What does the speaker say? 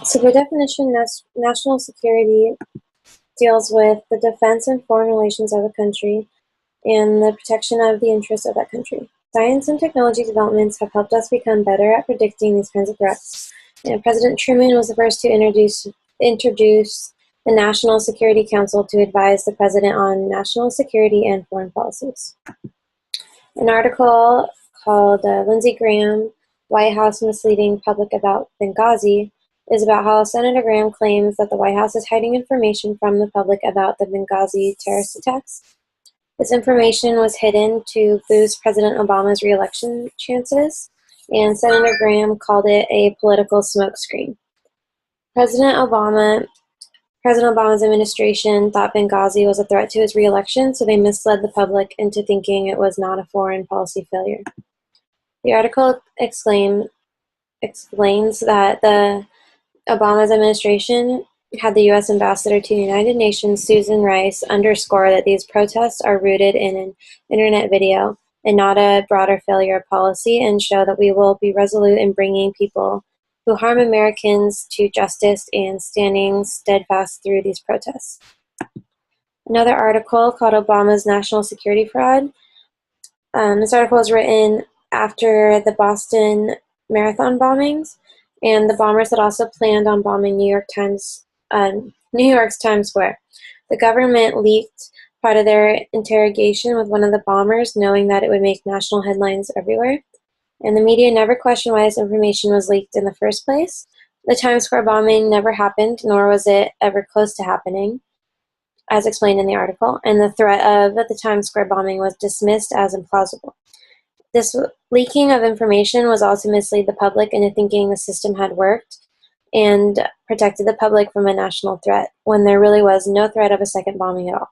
So by definition, national security deals with the defense and foreign relations of a country and the protection of the interests of that country. Science and technology developments have helped us become better at predicting these kinds of threats. And President Truman was the first to introduce the National Security Council to advise the president on national security and foreign policies. An article called Lindsey Graham, White House Misleading Public About Benghazi, is about how Senator Graham claims that the White House is hiding information from the public about the Benghazi terrorist attacks. This information was hidden to boost President Obama's re-election chances, and Senator Graham called it a political smokescreen. President Obama's administration thought Benghazi was a threat to his re-election, so they misled the public into thinking it was not a foreign policy failure. The article explains that the Obama's administration had the U.S. ambassador to the United Nations, Susan Rice, underscore that these protests are rooted in an internet video and not a broader failure of policy, and show that we will be resolute in bringing people who harm Americans to justice and standing steadfast through these protests. Another article called Obama's National Security Fraud. This article was written after the Boston Marathon bombings, and the bombers had also planned on bombing New York's Times Square. The government leaked part of their interrogation with one of the bombers, knowing that it would make national headlines everywhere. And the media never questioned why this information was leaked in the first place. The Times Square bombing never happened, nor was it ever close to happening, as explained in the article, and the threat of the Times Square bombing was dismissed as implausible. This leaking of information was also to mislead the public into thinking the system had worked and protected the public from a national threat, when there really was no threat of a second bombing at all.